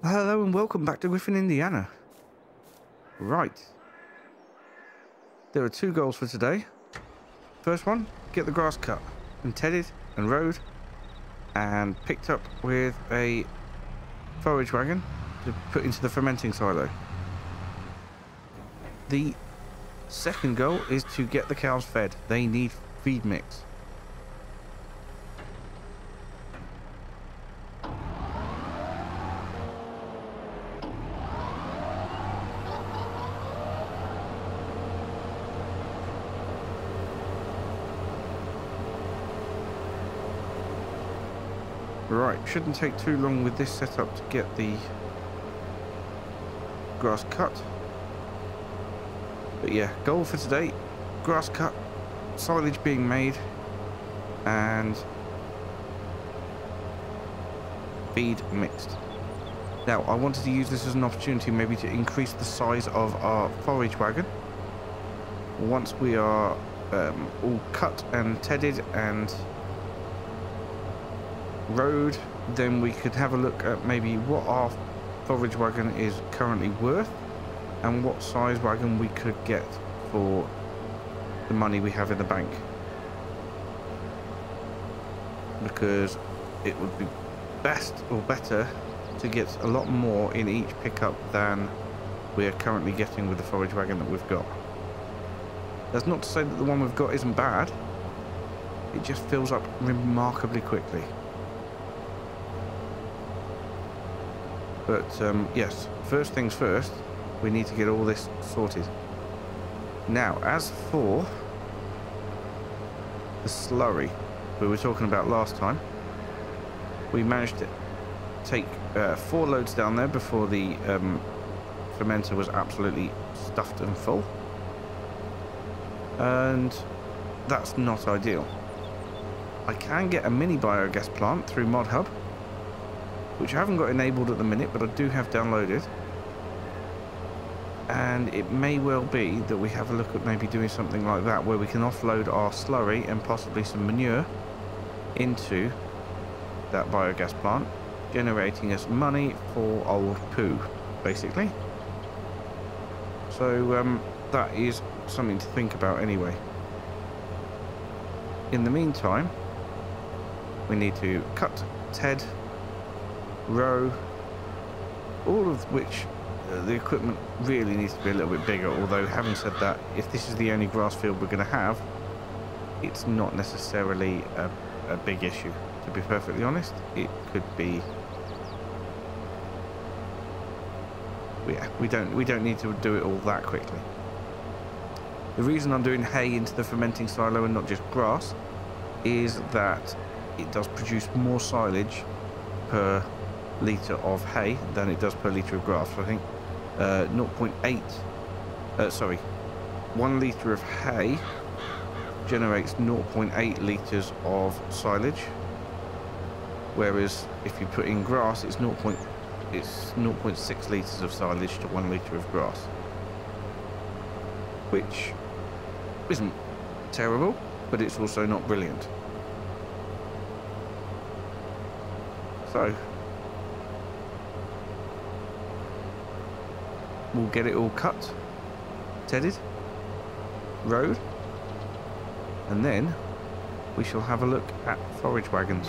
Hello and welcome back to Griffin, Indiana. Right. There are two goals for today. First one, get the grass cut and tedded and rowed and picked up with a forage wagon to put into the fermenting silo. The second goal is to get the cows fed. They need feed mix. Right, shouldn't take too long with this setup to get the grass cut. But yeah, goal for today, grass cut, silage being made, and feed mixed. Now, I wanted to use this as an opportunity maybe to increase the size of our forage wagon. Once we are all cut and tedded and road, then we could have a look at maybe what our forage wagon is currently worth and what size wagon we could get for the money we have in the bank, because it would be best or better to get a lot more in each pickup than we are currently getting with the forage wagon that we've got. That's not to say that the one we've got isn't bad, it just fills up remarkably quickly. But yes, first things first, we need to get all this sorted. Now, as for the slurry we were talking about last time, we managed to take 4 loads down there before the fermenter was absolutely stuffed and full. And that's not ideal. I can get a mini biogas plant through ModHub, which I haven't got enabled at the minute, but I do have downloaded. And it may well be that we have a look at maybe doing something like that, where we can offload our slurry and possibly some manure into that biogas plant, generating us money for old poo, basically. So that is something to think about anyway. In the meantime, we need to cut, ted, row, all of which the equipment really needs to be a little bit bigger. Although, having said that, if this is the only grass field we're going to have, it's not necessarily a big issue. To be perfectly honest, it could be. Yeah, we don't need to do it all that quickly. The reason I'm doing hay into the fermenting silo and not just grass is that it does produce more silage per litre of hay than it does per litre of grass. So I think 1 litre of hay generates 0.8 litres of silage, whereas if you put in grass, it's 0.6 litres of silage to 1 litre of grass, which isn't terrible, but it's also not brilliant. So we'll get it all cut, tedded, rowed, and then we shall have a look at forage wagons.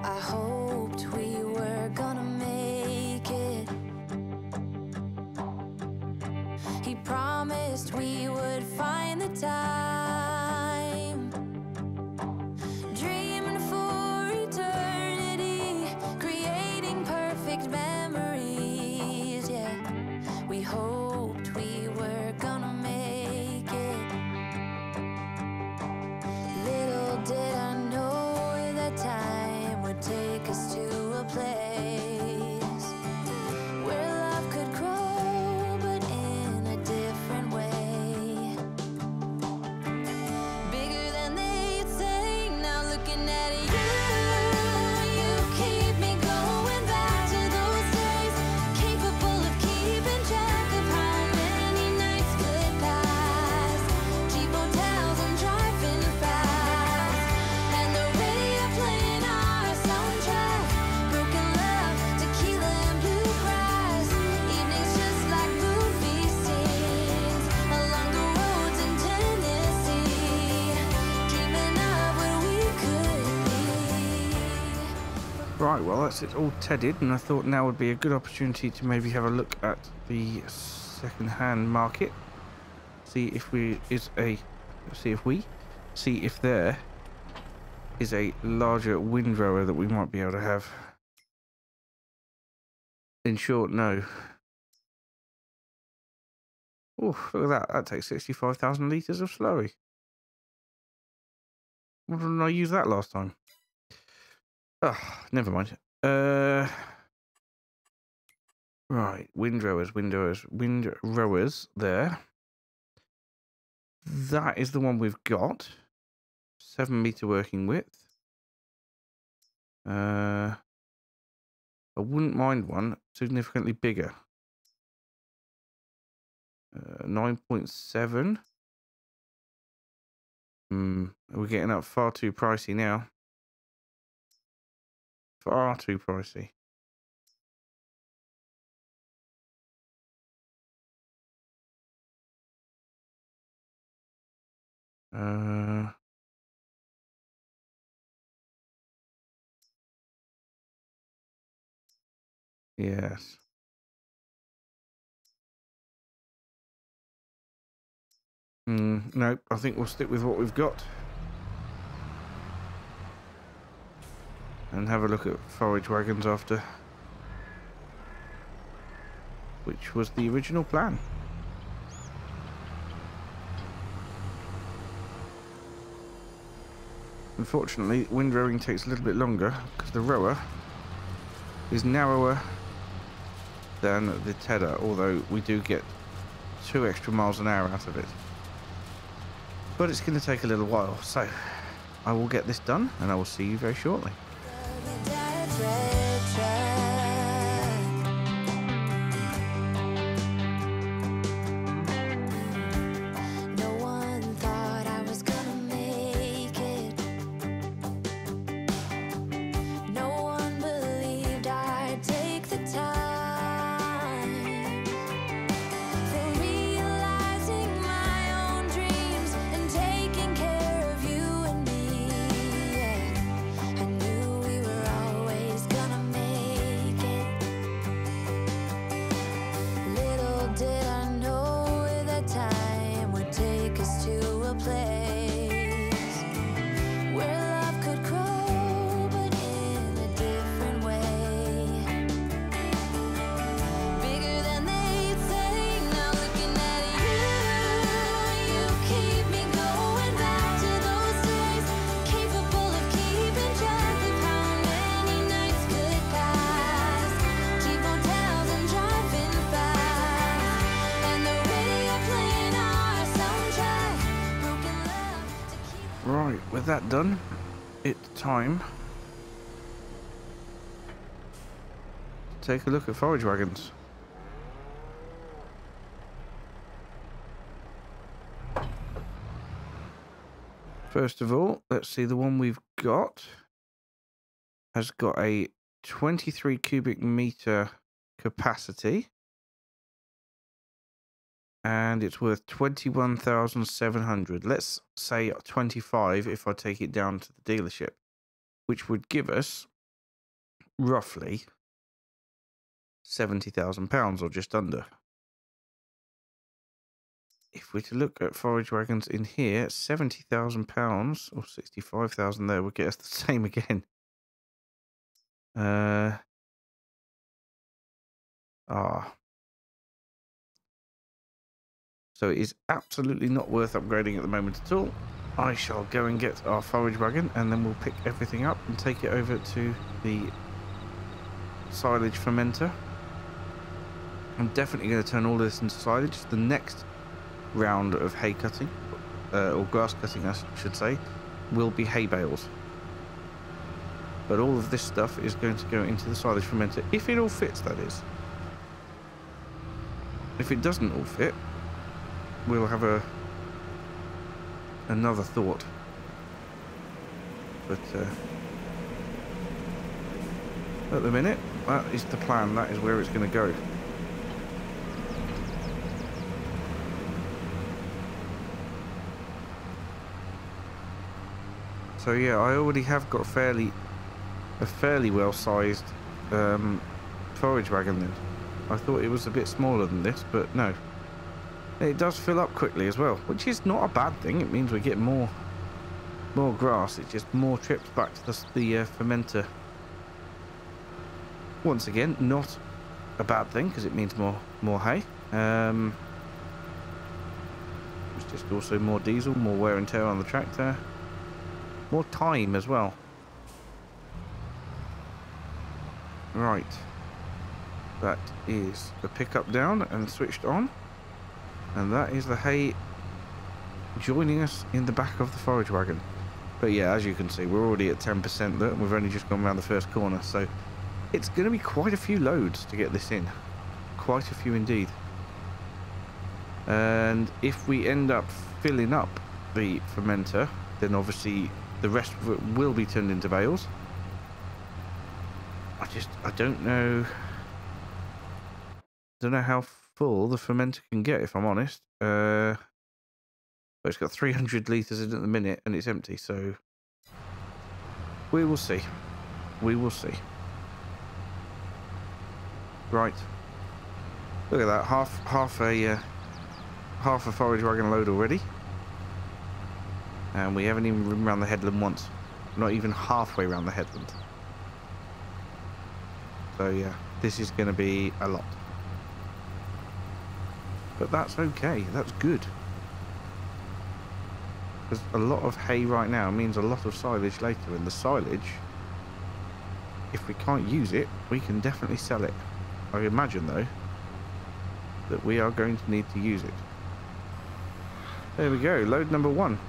I hoped we were gonna make it. He promised we would find the time, dreaming for eternity, creating perfect memories. Yeah, we hoped we were gonna make it. Little did I know that time would take us to a place where love could grow, but in a different way. well, that's it all tedded, and I thought now would be a good opportunity to maybe have a look at the second-hand market. See if there is a larger windrower that we might be able to have. In short, no. Oh, look at that. That takes 65,000 litres of slurry. Why didn't I use that last time? Oh, never mind. Right, windrowers there. That is the one we've got. 7 meter working width. I wouldn't mind one significantly bigger. 9.7. We're getting up far too pricey now. Far too pricey. Yes. No, I think we'll stick with what we've got. And have a look at forage wagons after. Which was the original plan. Unfortunately, windrowing takes a little bit longer because the rower is narrower than the tedder, although we do get 2 extra miles an hour out of it. But it's going to take a little while, so I will get this done and I will see you very shortly. Right, with that done, it's time to take a look at forage wagons. First of all, let's see, the one we've got has got a 23 cubic meter capacity. And it's worth 21,700. Let's say 25 if I take it down to the dealership, which would give us roughly £70,000 or just under. If we're to look at forage wagons in here, £70,000 or 65,000 there would get us the same again. So it is absolutely not worth upgrading at the moment at all. I shall go and get our forage wagon and then we'll pick everything up and take it over to the silage fermenter. I'm definitely going to turn all of this into silage. The next round of hay cutting, or grass cutting I should say, will be hay bales. But all of this stuff is going to go into the silage fermenter, if it all fits, that is. If it doesn't all fit, we'll have another thought. But at the minute, that is the plan. That is where it's going to go. So yeah, I already have got fairly a fairly well-sized forage wagon then. I thought it was a bit smaller than this, but no. It does fill up quickly as well, which is not a bad thing. It means we get more grass. It's just more trips back to the fermenter. Once again, not a bad thing because it means more hay. It's just also more diesel, more wear and tear on the tractor, more time as well. Right, that is the pickup down and switched on, and that is the hay joining us in the back of the forage wagon. But yeah, as you can see, we're already at 10% there, and we've only just gone around the first corner, so it's going to be quite a few loads to get this in. Quite a few indeed. And if we end up filling up the fermenter, then obviously the rest of it will be turned into bales. I don't know how full the fermenter can get, if I'm honest. But it's got 300 litres in at the minute and it's empty, so we will see. We will see. Right. Look at that, half a forage wagon load already. And we haven't even ridden around the headland once. Not even halfway around the headland. So yeah, this is going to be a lot. But that's okay, that's good. Because a lot of hay right now means a lot of silage later, and the silage, if we can't use it, we can definitely sell it. I imagine though, that we are going to need to use it. There we go, load number 1.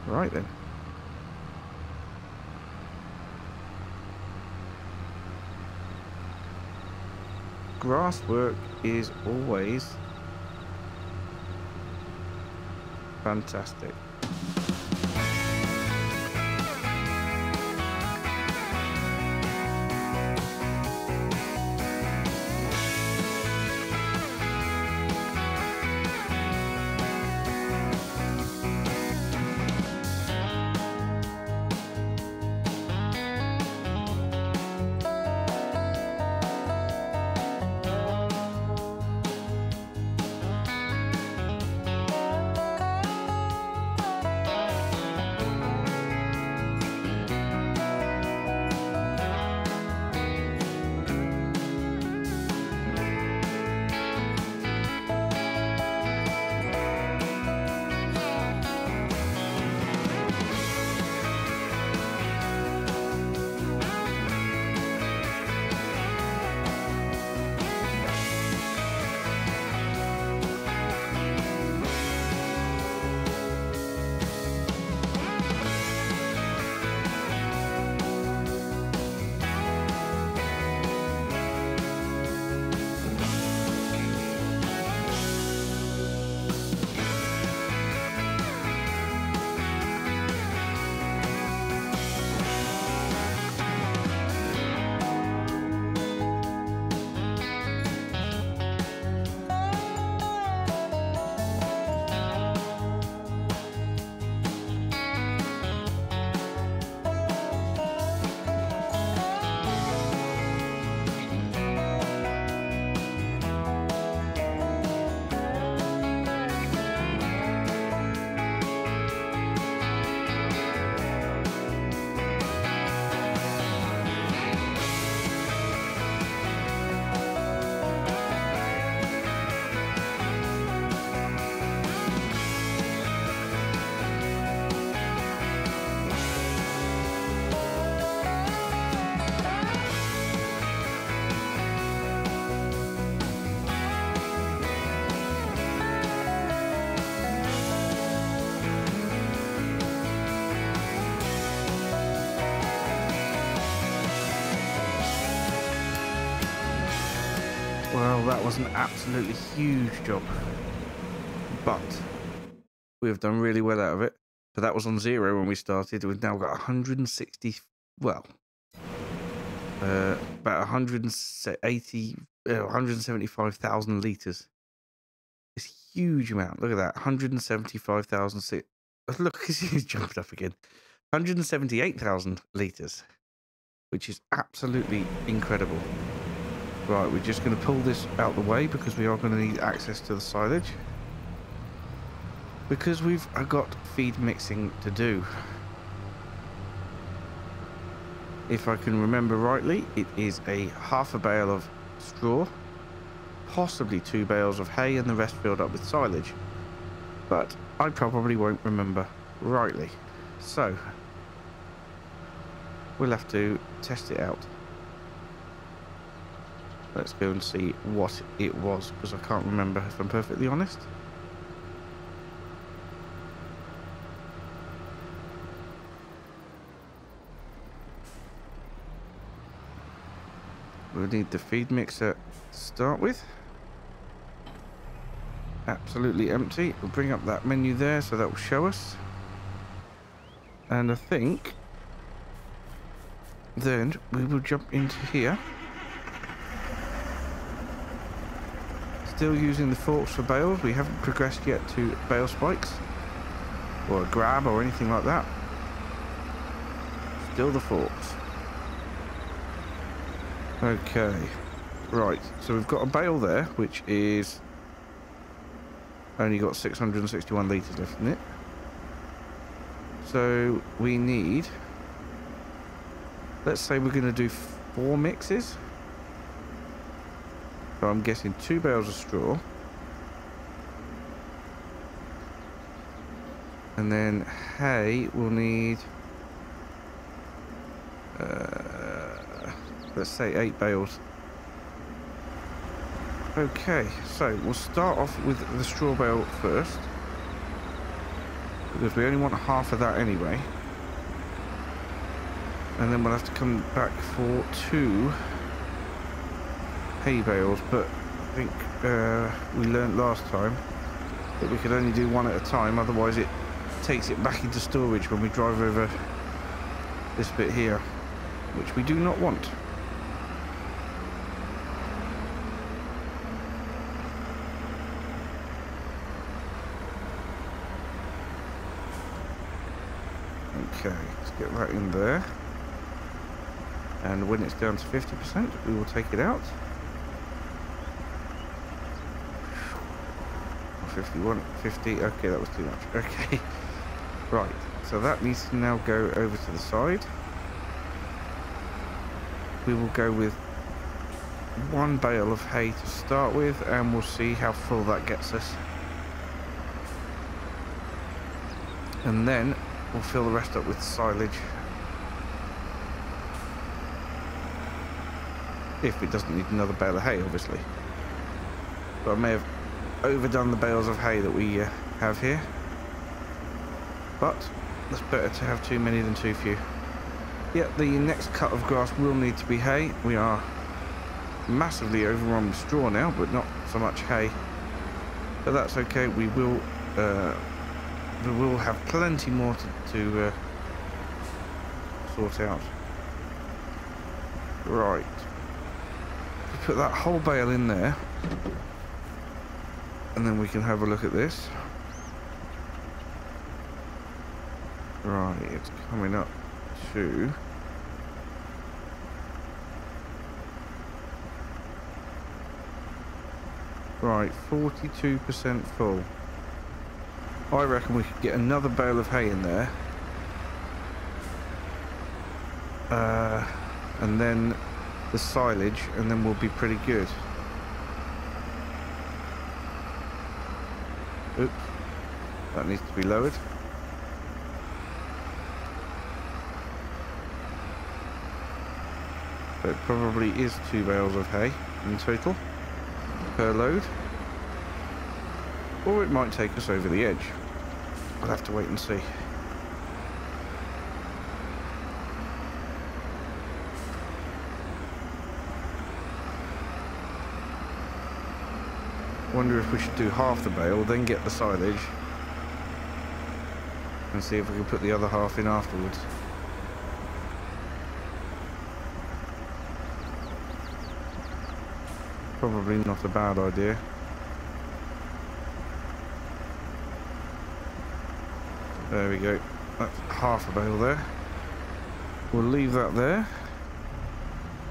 Right then. Grass work is always fantastic. Well, that was an absolutely huge job, but we have done really well out of it. So that was on 0 when we started. We've now got 160, well, about 175,000 litres. It's a huge amount. Look at that, 175,000. Look, he's jumping up again. 178,000 litres, which is absolutely incredible. Right, we're just going to pull this out the way because we are going to need access to the silage. Because we've got feed mixing to do. If I can remember rightly, it is a half a bale of straw, possibly 2 bales of hay, and the rest filled up with silage. But I probably won't remember rightly. So, we'll have to test it out. Let's go and see what it was, because I can't remember, if I'm perfectly honest. We'll need the feed mixer to start with. Absolutely empty. We'll bring up that menu there, so that will show us. And I think then we will jump into here. Still using the forks for bales. We haven't progressed yet to bale spikes or a grab or anything like that. Still the forks. Okay, right, so we've got a bale there, which is only got 661 litres left in it. So we need, let's say we're going to do 4 mixes. So I'm guessing 2 bales of straw. And then hay will need, let's say 8 bales. Okay, so we'll start off with the straw bale first, because we only want half of that anyway. And then we'll have to come back for 2 hay bales, but I think we learnt last time that we could only do 1 at a time, otherwise it takes it back into storage when we drive over this bit here, which we do not want. Okay, let's get that in there. And when it's down to 50%, we will take it out. 51, 50, okay, that was too much. Okay, right, so that needs to now go over to the side. We will go with 1 bale of hay to start with, and we'll see how full that gets us. And then we'll fill the rest up with silage. If it doesn't need another bale of hay, obviously. But I may have overdone the bales of hay that we have here. But it's better to have too many than too few. Yeah, the next cut of grass will need to be hay. We are massively overrun with straw now, but not so much hay. But that's okay. We will have plenty more to sort out. Right. Put that whole bale in there, and then we can have a look at this. Right, it's coming up to right, 42% full. I reckon we could get another bale of hay in there, and then the silage, and then we'll be pretty good. Oops, that needs to be lowered. So it probably is 2 bales of hay in total per load, or it might take us over the edge. We'll have to wait and see. Wonder if we should do half the bale, then get the silage, and see if we can put the other half in afterwards. Probably not a bad idea. There we go. That's half a bale there. We'll leave that there.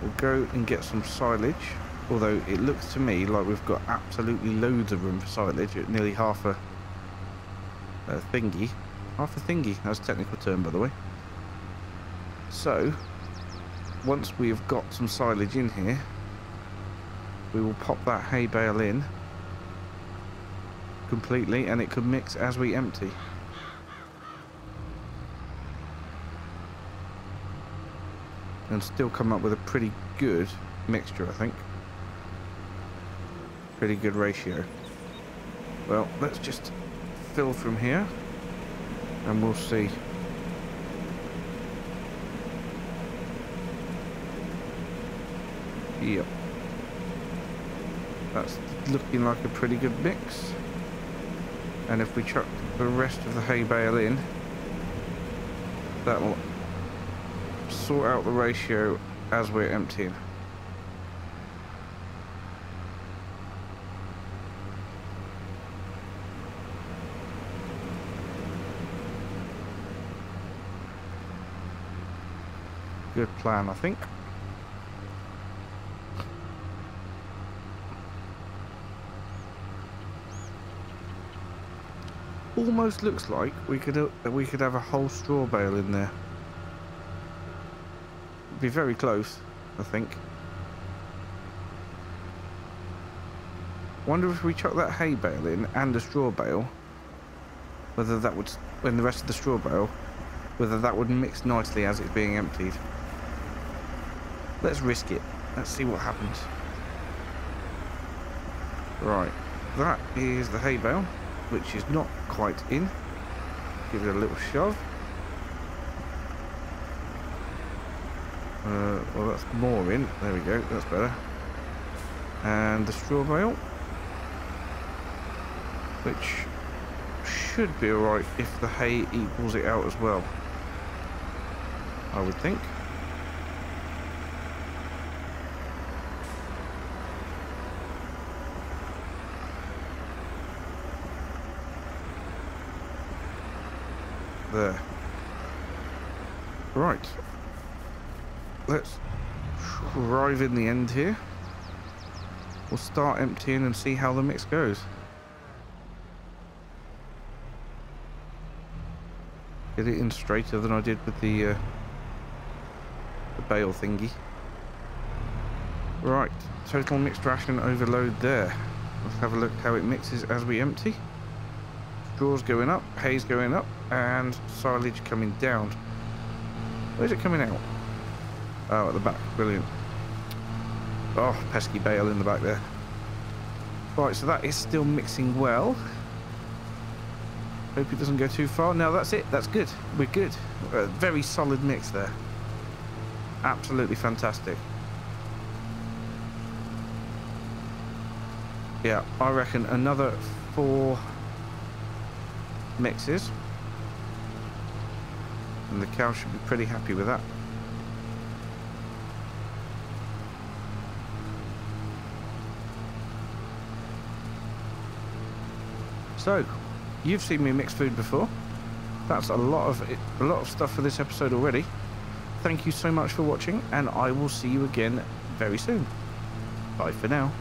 We'll go and get some silage. Although it looks to me like we've got absolutely loads of room for silage at nearly half a thingy. Half a thingy, that's a technical term by the way. So, once we have got some silage in here, we will pop that hay bale in completely and it could mix as we empty. And still come up with a pretty good mixture, I think. Pretty good ratio. Well, let's just fill from here and we'll see. Yep. That's looking like a pretty good mix. And if we chuck the rest of the hay bale in, that'll sort out the ratio as we're emptying. Good plan, I think. Almost looks like we could have a whole straw bale in there. Be very close, I think. Wonder if we chuck that hay bale in and a straw bale, whether that would, when the rest of the straw bale, whether that would mix nicely as it's being emptied. Let's risk it. Let's see what happens. Right, that is the hay bale, which is not quite in. Give it a little shove. Well, that's more in. There we go. That's better. And the straw bale, which should be alright if the hay equals it out as well, I would think. There. Right. Let's arrive in the end here. We'll start emptying and see how the mix goes. Get it in straighter than I did with the bale thingy. Right, total mixed ration overload there. Let's have a look how it mixes as we empty. Straws going up, hay's going up, and silage coming down. Where's it coming out? Oh, at the back. Brilliant. Oh, pesky bale in the back there. Right, so that is still mixing well. Hope it doesn't go too far. No, that's it. That's good. We're good. A very solid mix there. Absolutely fantastic. Yeah, I reckon another 4 mixes and the cow should be pretty happy with that. So, you've seen me mix food before. That's a lot of stuff for this episode already. Thank you so much for watching, and I will see you again very soon. Bye for now.